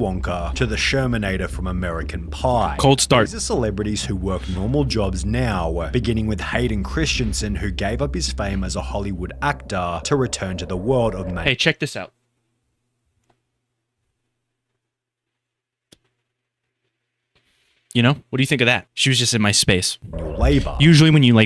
Wonka to the Shermanator from American Pie. Cold start. These are celebrities who work normal jobs now, beginning with Hayden Christensen, who gave up his fame as a Hollywood actor to return to the world of Hey, check this out. You know, what do you think of that? She was just in my space. labor. Usually when you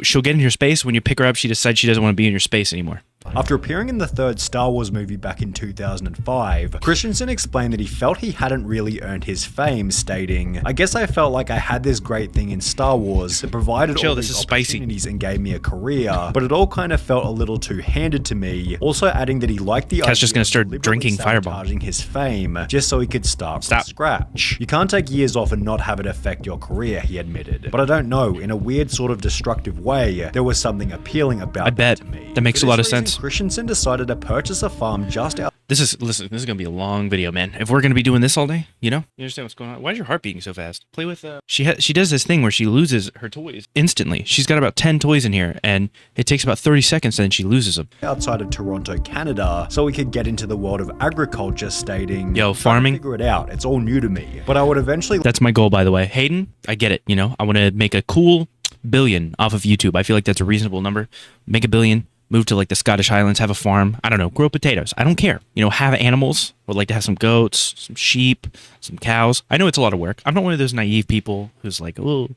she'll get in your space. When you pick her up, she decides she doesn't want to be in your space anymore. After appearing in the third Star Wars movie back in 2005, Christensen explained that he felt he hadn't really earned his fame, stating, "I guess I felt like I had this great thing in Star Wars that provided all these opportunities and gave me a career, but it all kind of felt a little too handed to me." Also adding that he liked the idea just gonna start of drinking Fireball, sabotaging his fame just so he could start from scratch. "You can't take years off and not have it affect your career," he admitted. "But I don't know, in a weird sort of destructive way, there was something appealing about that to me." That makes a lot of sense. Christensen decided to purchase a farm just out. Listen, this is gonna be a long video, man. If we're gonna be doing this all day, you understand what's going on. Why is your heart beating so fast? Play with she does this thing where she loses her toys instantly. She's got about 10 toys in here, and it takes about 30 seconds, and then she loses them. Outside of Toronto, Canada, so we could get into the world of agriculture, stating, "Yo, farming. Figure it out. It's all new to me, but I would eventually." That's my goal, by the way. Hayden, I get it. I want to make a cool billion off of YouTube. I feel like that's a reasonable number. Make a billion. Move to the Scottish Highlands, have a farm. I don't know, grow potatoes. I don't care. Have animals. Would like to have some goats, some sheep, some cows. I know it's a lot of work. I'm not one of those naive people who's like, "Oh,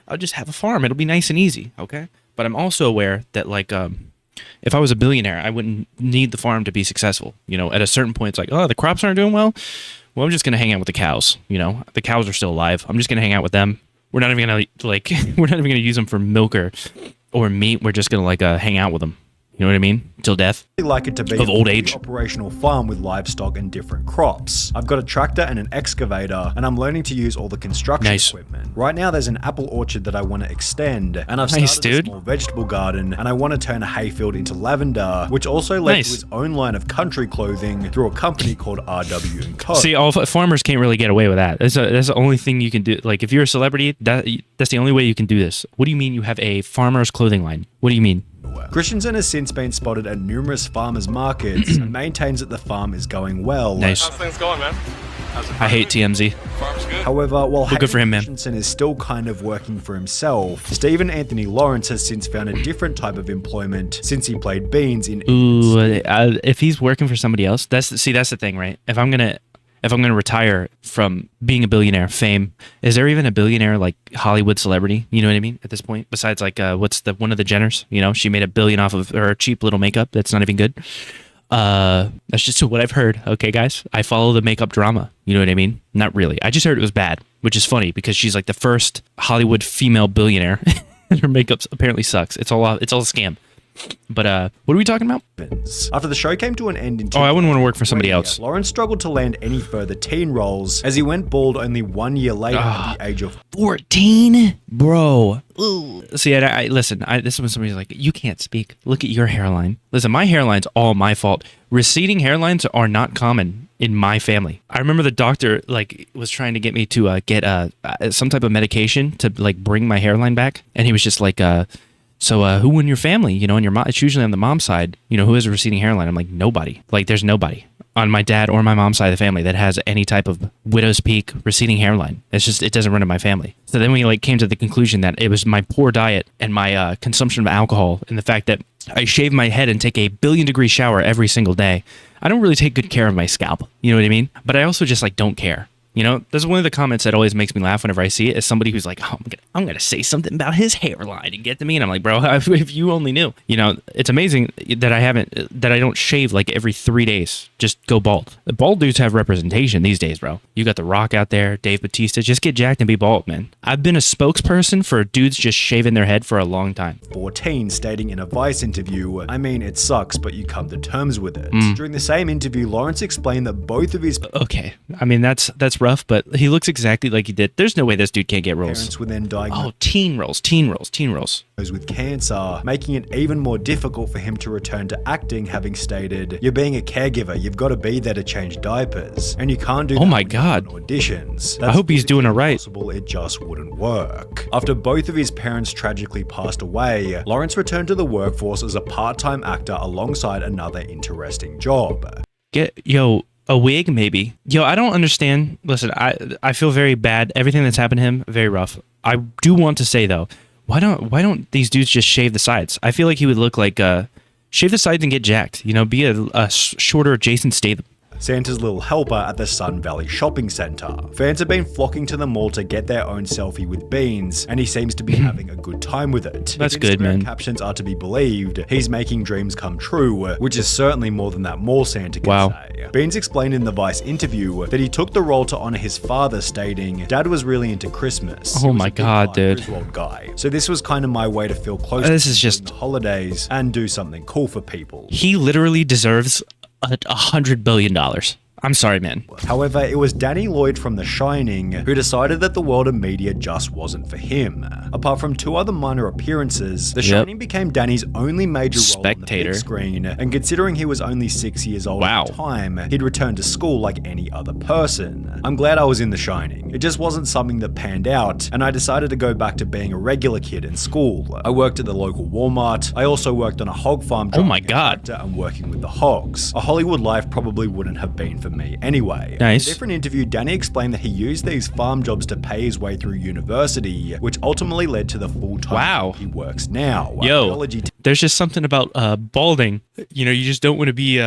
I'll just have a farm. It'll be nice and easy." Okay. But I'm also aware that if I was a billionaire, I wouldn't need the farm to be successful. At a certain point, it's like, "Oh, the crops aren't doing well. Well, I'm just gonna hang out with the cows. The cows are still alive. I'm just gonna hang out with them. We're not even gonna we're not even gonna use them for milk or meat. We're just gonna hang out with them. You know what I mean? Till death. Like it to be of old age. Operational farm with livestock and different crops. I've got a tractor and an excavator, and I'm learning to use all the construction equipment. Right now, there's an apple orchard that I want to extend, and I've started a small vegetable garden, and I want to turn a hayfield into lavender, which also led to his own line of country clothing through a company called RW&Co. See, all farmers can't really get away with that. That's the only thing you can do. If you're a celebrity, that's the only way you can do this. What do you mean you have a farmer's clothing line? What do you mean? Christensen has since been spotted at numerous farmers markets and maintains that the farm is going well. Nice. How's things going, man? I hate TMZ. Farm's good. However, while good for him, man. Christensen is still kind of working for himself, Stephen Anthony Lawrence has since found a different type of employment since he played Beans in. Ooh, if he's working for somebody else, that's the thing, right? If I'm gonna retire from being a billionaire, fame, is there even a billionaire Hollywood celebrity? You know what I mean? At this point, besides what's one of the Jenners? She made $1 billion off of her cheap little makeup. That's not even good. That's just what I've heard. Okay, guys, I follow the makeup drama. You know what I mean? Not really. I just heard it was bad, which is funny because she's the first Hollywood female billionaire, and her makeup apparently sucks. It's all a scam. But what are we talking about? After the show came to an end in I wouldn't want to work for somebody else. Lawrence struggled to land any further teen roles as he went bald only 1 year later at the age of 14, bro. Ooh. See, listen. This is when somebody's like, "You can't speak. Look at your hairline." Listen, my hairline's all my fault. Receding hairlines are not common in my family. I remember the doctor was trying to get me to get some type of medication to bring my hairline back, and he was just like, "So who in your family, and your mom, it's usually on the mom's side, who has a receding hairline?" I'm like, "Nobody. There's nobody on my dad or my mom's side of the family that has any type of widow's peak receding hairline. It doesn't run in my family." So then we came to the conclusion that it was my poor diet and my consumption of alcohol and the fact that I shave my head and take a 1,000,000,000-degree shower every single day. I don't really take good care of my scalp. You know what I mean? But I also just don't care. That's one of the comments that always makes me laugh whenever I see it, is somebody who's like, "Oh, I'm gonna say something about his hairline and get to me," and I'm like, "Bro, if you only knew." It's amazing that I don't shave every 3 days. Just go bald. The bald dudes have representation these days, bro. You got The Rock out there, Dave Bautista. Just get jacked and be bald, man. I've been a spokesperson for dudes just shaving their head for a long time. 14, stating in a Vice interview, "I mean, it sucks, but you come to terms with it." During the same interview, Lawrence explained that both of his I mean, that's rough, but he looks exactly like he did. There's no way this dude can't get roles. Parents were then diagnosed teen roles. With cancer, making it even more difficult for him to return to acting, having stated, "You're being a caregiver, you've got to be there to change diapers, and you can't do that my God. on auditions." I hope he's doing it right. It just wouldn't work. After both of his parents tragically passed away, Lawrence returned to the workforce as a part-time actor alongside another interesting job. A wig, maybe. Yo, I don't understand. Listen, I feel very bad. Everything that's happened to him, very rough. I do want to say though, why don't these dudes just shave the sides? I feel like he would look like shave the sides and get jacked. You know, be a shorter Jason Statham. Santa's little helper at the Sun Valley Shopping Center. Fans have been flocking to the mall to get their own selfie with Beans, and he seems to be having a good time with it. That's if good, Instagram man. Captions are to be believed, he's making dreams come true, which is certainly more than that mall Santa can say. Beans explained in the Vice interview that he took the role to honor his father, stating, "Dad was really into Christmas. Oh my God, dude. Griswold guy. So this was kind of my way to feel close This to is just the holidays and do something cool for people." He literally deserves $100 billion. I'm sorry, man. However, it was Danny Lloyd from The Shining who decided that the world of media just wasn't for him. Apart from 2 other minor appearances, The Shining became Danny's only major role on the big screen, and considering he was only 6 years old at the time, he'd returned to school like any other person. I'm glad I was in The Shining. It just wasn't something that panned out, and I decided to go back to being a regular kid in school. I worked at the local Walmart. I also worked on a hog farm. Oh my God. And working with the hogs. A Hollywood life probably wouldn't have been for me anyway. Nice. In a different interview, Danny explained that he used these farm jobs to pay his way through university, which ultimately led to the full-time he works now. Yo, there's just something about balding. You know, you just don't want to be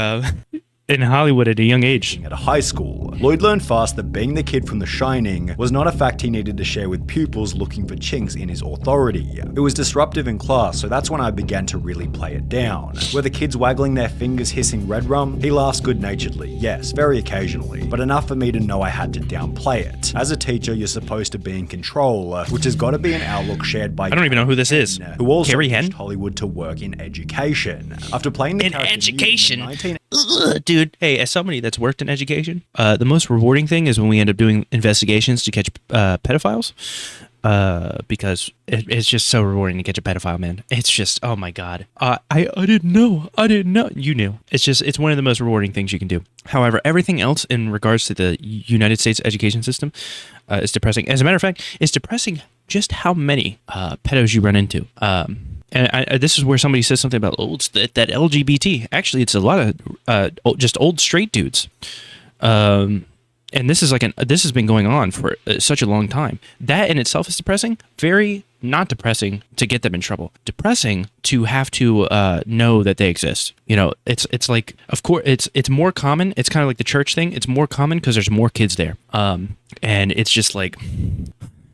in Hollywood at a young age. At a high school, Lloyd learned fast that being the kid from The Shining was not a fact he needed to share with pupils looking for chinks in his authority. It was disruptive in class, so that's when I began to really play it down. Were the kids waggling their fingers hissing red rum? He laughs good-naturedly, yes, very occasionally, but enough for me to know I had to downplay it. As a teacher, you're supposed to be in control, which has got to be an outlook shared by I don't even know who this is. Who also Carrie pushed Henn? Hollywood to work in education. After playing the character education? in 19 Dude, hey, as somebody that's worked in education, the most rewarding thing is when we end up doing investigations to catch pedophiles, because it's just so rewarding to catch a pedophile, man. It's just, oh my God. I didn't know. You knew. It's one of the most rewarding things you can do. However, everything else in regards to the United States education system is depressing. As a matter of fact, it's depressing just how many pedos you run into. And this is where somebody says something about, it's that LGBT. Actually, it's a lot of just old straight dudes. And this is this has been going on for such a long time. That in itself is depressing. Very not depressing to get them in trouble. Depressing to have to know that they exist. You know, it's like, of course, it's more common. It's kind of like the church thing. It's more common because there's more kids there. And it's just like,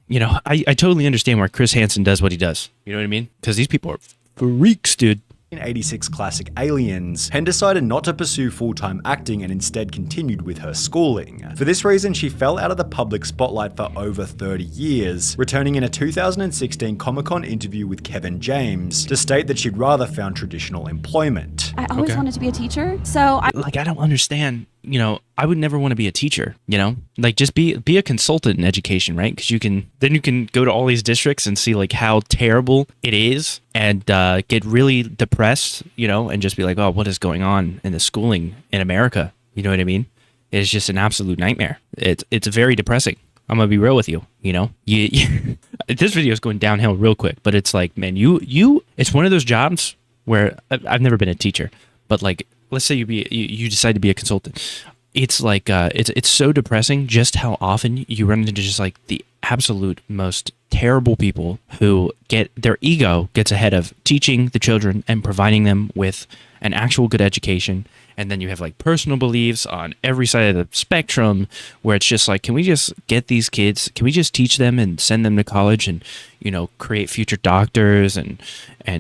you know, I totally understand why Chris Hansen does what he does. You know what I mean? Because these people are freaks, dude. 1986 classic Aliens, Henn decided not to pursue full-time acting and instead continued with her schooling. For this reason, she fell out of the public spotlight for over 30 years, returning in a 2016 Comic-Con interview with Kevin James to state that she'd rather found traditional employment. I always wanted to be a teacher, so I don't understand. You know, I would never want to be a teacher, you know? Like, just be a consultant in education, right? Because you can go to all these districts and see, like, how terrible it is and get really depressed, you know, and just be like, oh, what is going on in the schooling in America? You know what I mean? It's just an absolute nightmare. It's very depressing. I'm going to be real with you, you know? This video is going downhill real quick, but it's like, man, it's one of those jobs where I've never been a teacher, but, like, let's say you decide to be a consultant. It's like it's so depressing just how often you run into just like the absolute most terrible people who get their ego gets ahead of teaching the children and providing them with an actual good education. And then you have like personal beliefs on every side of the spectrum where it's just like, can we just get these kids? Can we just teach them and send them to college and, you know, create future doctors and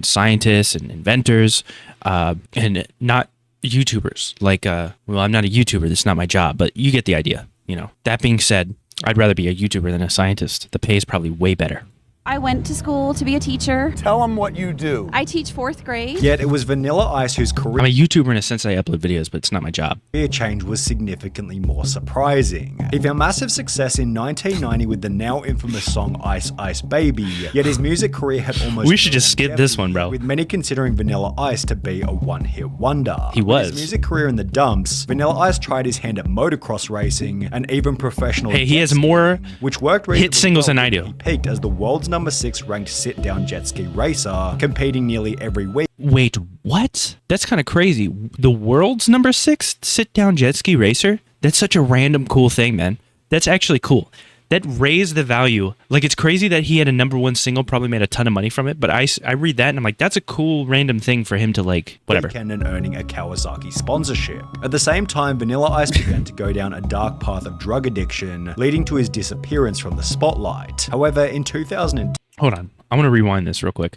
scientists and inventors and not YouTubers? Like, well, I'm not a YouTuber. This is not my job, but you get the idea. You know, that being said, I'd rather be a YouTuber than a scientist. The pay is probably way better. I went to school to be a teacher. Tell them what you do. I teach 4th grade. Yet it was Vanilla Ice whose career I'm a YouTuber in a sense I upload videos, but it's not my job. change was significantly more surprising. He found massive success in 1990 with the now infamous song Ice Ice Baby, yet his music career had almost We should just skip this one, bro. with many considering Vanilla Ice to be a one-hit wonder. He was. With his music career in the dumps, Vanilla Ice tried his hand at motocross racing and even professional Hey, he has jet more skiing, which worked hit reasonably singles well than I when do. He peaked as the world's number 6 ranked sit-down jet ski racer, competing nearly every week. Wait, what? That's kind of crazy. The world's number 6 sit-down jet ski racer? That's such a random cool thing, man. That's actually cool. That raised the value. Like, it's crazy that he had a #1 single, probably made a ton of money from it. But I read that and I'm like, that's a cool random thing for him to, like, whatever. And earning a Kawasaki sponsorship. At the same time, Vanilla Ice began to go down a dark path of drug addiction, leading to his disappearance from the spotlight. However, in 2010, hold on, I want to rewind this real quick.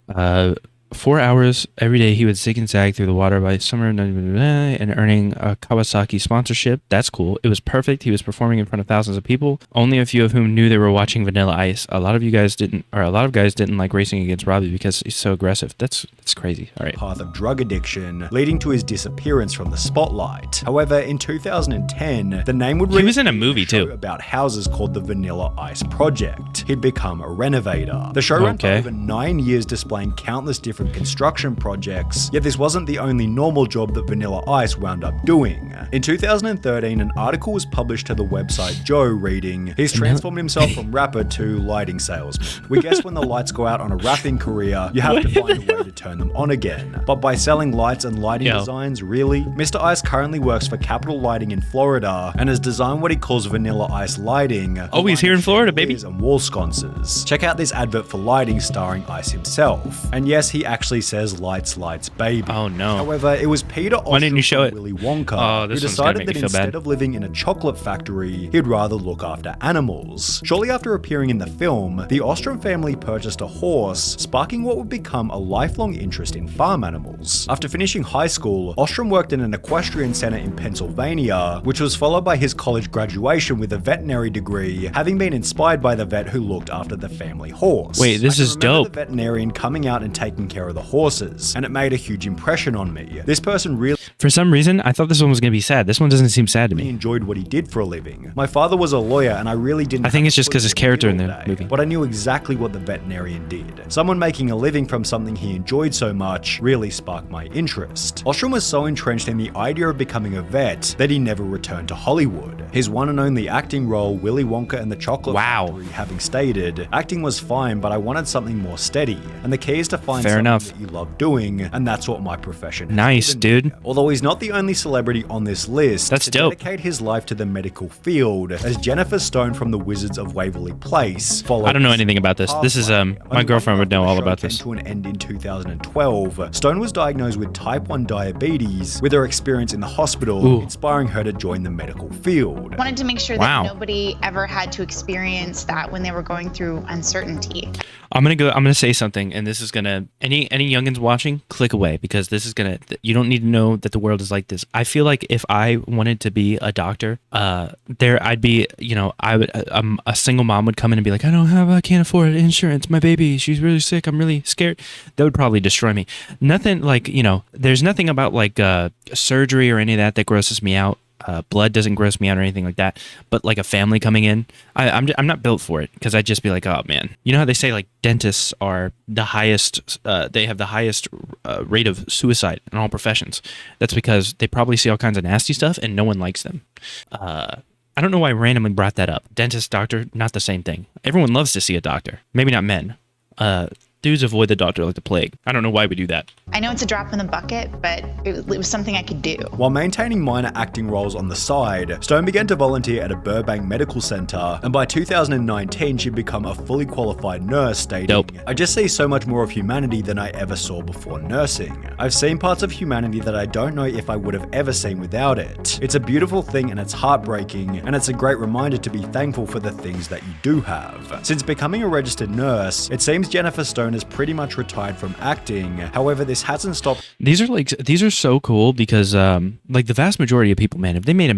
4 hours every day, he would zig and zag through the water by summer and earning a Kawasaki sponsorship. That's cool. It was perfect. He was performing in front of thousands of people, only a few of whom knew they were watching Vanilla Ice. A lot of guys didn't like racing against Robbie because he's so aggressive. That's crazy. All right. Path of drug addiction, leading to his disappearance from the spotlight. However, in 2010, the name would he was in a movie too about houses called the Vanilla Ice Project. He'd become a renovator. The show ran for over 9 years, displaying countless different construction projects, yet this wasn't the only normal job that Vanilla Ice wound up doing. In 2013, an article was published to the website Joe reading, "He's transformed himself from rapper to lighting salesman. We guess when the lights go out on a rapping career, you have to find a way to turn them on again. But by selling lights and lighting designs, really? Mr. Ice currently works for Capital Lighting in Florida and has designed what he calls Vanilla Ice Lighting. Oh, he's here in Florida, baby. And wall sconces. Check out this advert for lighting starring Ice himself. And yes, he actually says lights, lights, baby. Oh no. However, it was Peter Ostrom Why didn't you show it? Willy Wonka who decided that instead of living in a chocolate factory, he'd rather look after animals. Shortly after appearing in the film, the Ostrom family purchased a horse, sparking what would become a lifelong interest in farm animals. After finishing high school, Ostrom worked in an equestrian center in Pennsylvania, which was followed by his college graduation with a veterinary degree, having been inspired by the vet who looked after the family horse. Wait, this is dope. The veterinarian coming out and taking care of the horses, and it made a huge impression on me. This person really, for some reason, I thought this one was going to be sad. This one doesn't seem sad to me. Enjoyed what he did for a living. My father was a lawyer, and I really didn't. I think it's just because his character in the movie. But I knew exactly what the veterinarian did. Someone making a living from something he enjoyed so much really sparked my interest. Ostrom was so entrenched in the idea of becoming a vet that he never returned to Hollywood. His one and only acting role, Willy Wonka and the Chocolate Factory, having stated, acting was fine, but I wanted something more steady. And the key is to find something that you love doing, and that's what my profession has. Nice, dude. Although he's not the only celebrity on this list, that's dope. Dedicate his life to the medical field, as Jennifer Stone from The Wizards of Waverly Place. I don't know anything about this. This is my girlfriend would know all about this. To an end in 2012, Stone was diagnosed with type 1 diabetes, with her experience in the hospital inspiring her to join the medical field. I wanted to make sure that nobody ever had to experience that when they were going through uncertainty. I'm gonna say something, and this is gonna any youngins watching, click away, because this is gonna, you don't need to know that the world is like this. I feel like if I wanted to be a doctor, I'd be, a single mom would come in and be like, I can't afford insurance. My baby, she's really sick. I'm really scared. That would probably destroy me. Nothing like, there's nothing about like surgery or any of that grosses me out. Blood doesn't gross me out or anything like that, but like a family coming in, I'm not built for it, because I'd just be like, oh man. You know how they say like dentists are the highest, they have the highest rate of suicide in all professions. That's because they probably see all kinds of nasty stuff and no one likes them. I don't know why I randomly brought that up. Dentist, doctor, not the same thing. Everyone loves to see a doctor. Maybe not men. Dudes avoid the doctor like the plague. I don't know why we do that. I know it's a drop in the bucket, but it was something I could do. While maintaining minor acting roles on the side, Stone began to volunteer at a Burbank medical center, and by 2019 she'd become a fully qualified nurse, stating, I just see so much more of humanity than I ever saw before nursing. I've seen parts of humanity that I don't know if I would have ever seen without it. It's a beautiful thing and it's heartbreaking, and it's a great reminder to be thankful for the things that you do have. Since becoming a registered nurse, it seems Jennifer Stone has pretty much retired from acting. However, this hasn't stopped. These are so cool, because like the vast majority of people, man, if they made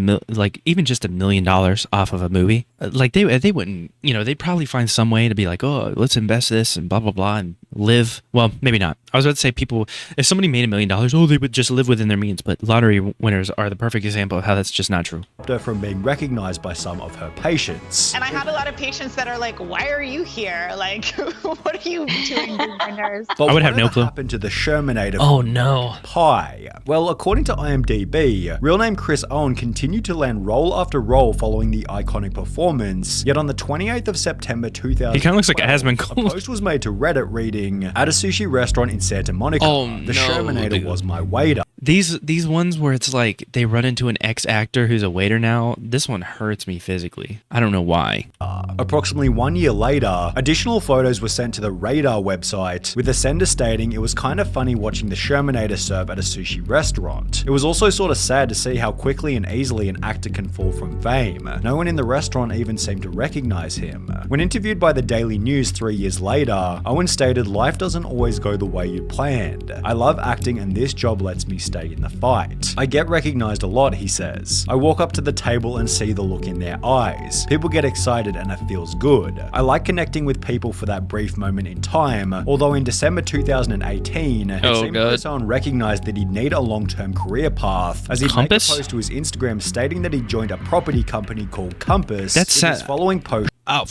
even just $1 million off of a movie, like they wouldn't, they'd probably find some way to be like, oh, let's invest this and blah blah blah and live. Well, maybe not. I was about to say, people, if somebody made $1 million, oh, they would just live within their means. But lottery winners are the perfect example of how that's just not true. From being recognized by some of her patients. And I had a lot of patients that are like, why are you here? Like, what are you doing being a nurse? But I would have no clue. What happened to the Shermanator? Oh no. Pie. Well, according to IMDb, real name Chris Owen continued to land role after role following the iconic performance. Yet on the 28th of September 2000, he kind of looks like it has been cold. A post was made to Reddit reading, at a sushi restaurant in Santa Monica, the Shermanator was my waiter. These ones where it's like they run into an ex-actor who's a waiter now, this one hurts me physically. I don't know why. Approximately 1 year later, additional photos were sent to the Radar website, with the sender stating it was kind of funny watching the Shermanator serve at a sushi restaurant. It was also sort of sad to see how quickly and easily an actor can fall from fame. No one in the restaurant even seemed to recognize him. When interviewed by the Daily News 3 years later, Owen stated, "Life doesn't always go the way you planned. I love acting and this job lets me stay in the fight. I get recognized a lot," he says. "I walk up to the table and see the look in their eyes. People get excited and it feels good. I like connecting with people for that brief moment in time," although in December 2018, it seemed that someone recognized that he'd need a long-term career path, as he made a post to his Instagram stating that he joined a property company called Compass. That's his following post. Oh,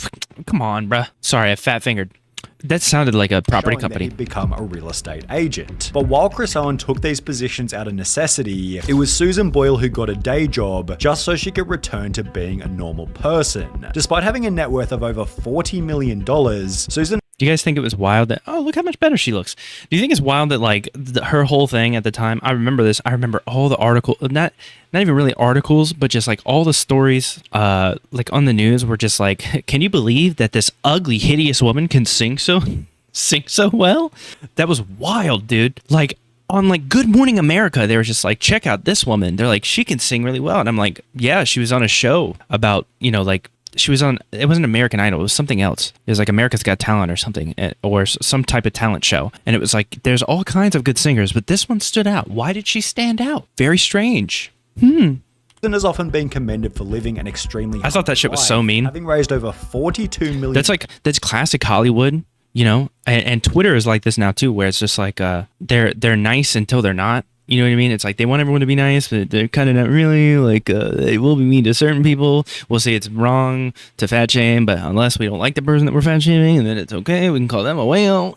come on, bruh. Sorry, I fat-fingered. That sounded like a property company. He'd become a real estate agent. But while Chris Owen took these positions out of necessity, it was Susan Boyle who got a day job just so she could return to being a normal person. Despite having a net worth of over $40 million, Susan... Do you guys think it was wild that, oh, look how much better she looks? Do you think it's wild that, like, her whole thing at the time, I remember this, I remember all the articles, not even really articles, but just, like, all the stories, like, on the news were just like, can you believe that this ugly, hideous woman can sing so well? That was wild, dude. Like, on, like, Good Morning America, they were just like, check out this woman. They're like, she can sing really well. And I'm like, yeah, she was on a show about, you know, like, she was on, it wasn't American Idol, it was something else. It was like America's Got Talent or something, or some type of talent show. And it was like, there's all kinds of good singers, but this one stood out. Why did she stand out? Very strange. Susan has often been commended for living an extremely I thought that shit was so mean. Having raised over $42 million. That's classic Hollywood, you know? And Twitter is like this now too, where it's just like, they're nice until they're not. You know what I mean? It's like they want everyone to be nice, but they're kind of not really. Like, they will be mean to certain people. We'll say it's wrong to fat shame, but unless we don't like the person that we're fat shaming, and then it's okay, we can call them a whale.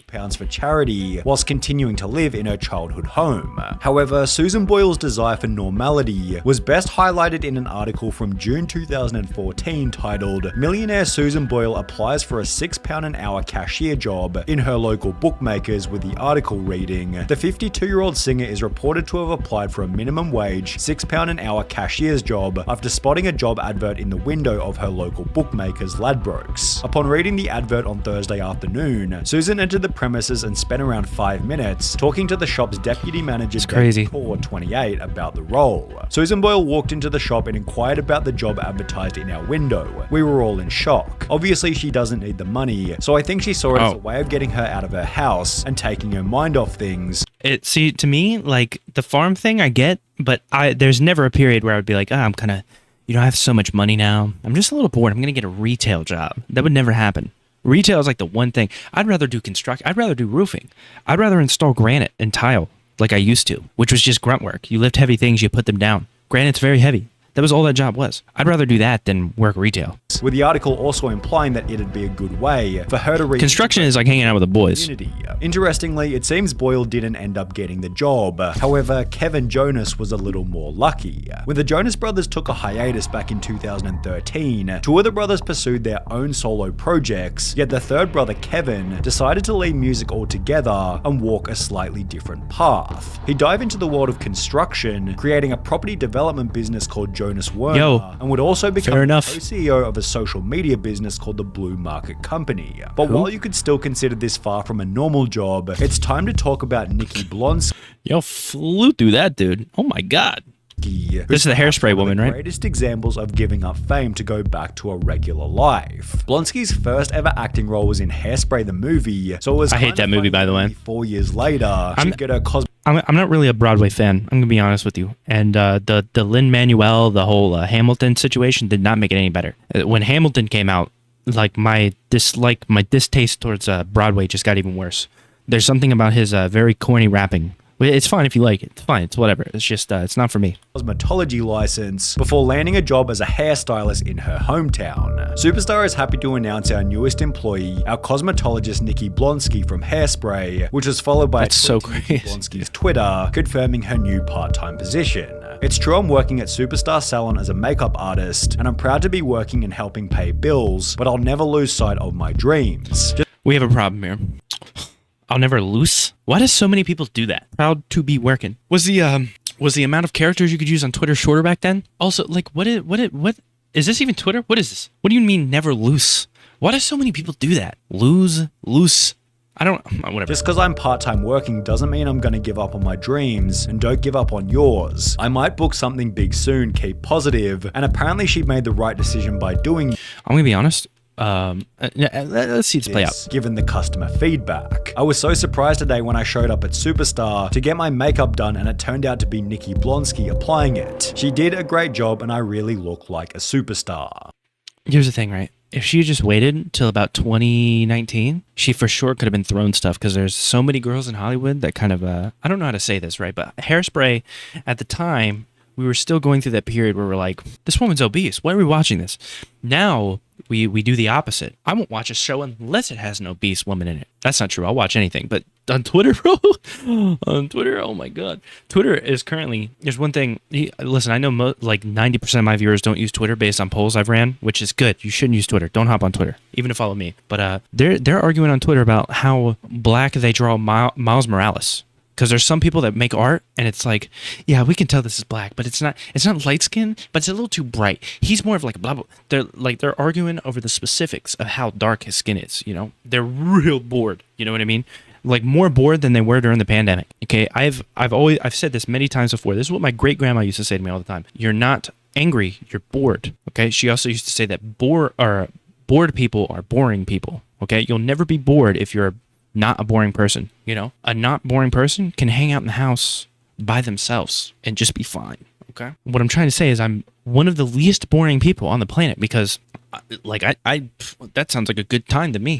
Pounds for charity, whilst continuing to live in her childhood home. However, Susan Boyle's desire for normality was best highlighted in an article from June 2014 titled, "Millionaire Susan Boyle applies for a £6 an hour cashier job in her local bookmakers," with the article reading, "The 52-year-old singer is reported to have applied for a minimum wage £6 an hour cashier's job after spotting a job advert in the window of her local bookmakers Ladbrokes. Upon reading the advert on Thursday afternoon, Susan entered the premises and spent around 5 minutes talking to the shop's deputy manager, David Core, 28, about the role. Susan Boyle walked into the shop and inquired about the job advertised in our window. We were all in shock. Obviously she doesn't need the money, so I think she saw it as a way of getting her out of her house and taking her mind off things." See, to me, like, the farm thing I get, but there's never a period where I would be like, I'm kind of, you know, I have so much money now. I'm just a little bored. I'm going to get a retail job. That would never happen. Retail is like the one thing. I'd rather do construction. I'd rather do roofing. I'd rather install granite and tile like I used to, which was just grunt work. You lift heavy things, you put them down. Granite's very heavy. That was all that job was. I'd rather do that than work retail. With the article also implying that it'd be a good way for her to reach construction is like hanging out with the boys. Community. Interestingly, it seems Boyle didn't end up getting the job. However, Kevin Jonas was a little more lucky. When the Jonas brothers took a hiatus back in 2013, two of the brothers pursued their own solo projects, yet the third brother, Kevin, decided to leave music altogether and walk a slightly different path. He dived into the world of construction, creating a property development business called Jonas Werner, and would also become the co-CEO of a social media business called the Blue Market Company. But while you could still consider this far from a normal job, it's time to talk about Nikki Blonsky. Yo, flew through that, dude. Oh my god. This is the hairspray woman, right? Greatest examples of giving up fame to go back to a regular life. Blonsky's first ever acting role was in Hairspray the movie, so it was I hate that movie, by the way. 4 years later, she'd get her I'm not really a Broadway fan. I'm gonna be honest with you. And the Lin-Manuel, the whole Hamilton situation did not make it any better. When Hamilton came out, like my distaste towards Broadway just got even worse. There's something about his very corny rapping. It's fine if you like it. It's fine. It's whatever. It's just, it's not for me. Cosmetology license before landing a job as a hairstylist in her hometown. Superstar is happy to announce our newest employee, our cosmetologist Nikki Blonsky from Hairspray, which was followed by Blonsky's Twitter, confirming her new part-time position. It's true, I'm working at Superstar Salon as a makeup artist, and I'm proud to be working and helping pay bills, but I'll never lose sight of my dreams. We have a problem here. I'll never lose? Why does so many people do that? Proud to be working. Was the amount of characters you could use on Twitter shorter back then? Also, like, what is this even Twitter? What is this? What do you mean never loose? Why do so many people do that? Loose. I don't, whatever. Just because I'm part-time working doesn't mean I'm going to give up on my dreams, and don't give up on yours. I might book something big soon, keep positive, and apparently she made the right decision by doing I'm gonna be honest. Let's see this play out. given the customer feedback. I was so surprised today when I showed up at Superstar to get my makeup done, and it turned out to be Nikki Blonsky applying it. She did a great job, and I really look like a superstar. Here's the thing, right? If she had just waited till about 2019, she for sure could have been thrown stuff, because there's so many girls in Hollywood that kind of, I don't know how to say this, right? But Hairspray, at the time, we were still going through that period where we're like, this woman's obese. Why are we watching this? Now, we do the opposite. I won't watch a show unless it has an obese woman in it. That's not true. I'll watch anything. But on Twitter, bro, on Twitter, oh my God. Twitter is currently, there's one thing. Listen, I know like 90% of my viewers don't use Twitter based on polls I've ran, which is good. You shouldn't use Twitter. Don't hop on Twitter, even to follow me. But they're arguing on Twitter about how black they draw Miles Morales. Because there's some people that make art and it's like, yeah, we can tell this is black, but it's not light skin, but it's a little too bright. He's more of like blah blah. They're arguing over the specifics of how dark his skin is, you know? They're real bored, you know what I mean? Like more bored than they were during the pandemic. Okay, I've said this many times before. This is what my great grandma used to say to me all the time. You're not angry, you're bored. Okay? She also used to say that bored people are boring people. Okay? You'll never be bored if you're not a boring person, you know? A not boring person can hang out in the house by themselves and just be fine, okay? What I'm trying to say is I'm one of the least boring people on the planet, because, like, I that sounds like a good time to me.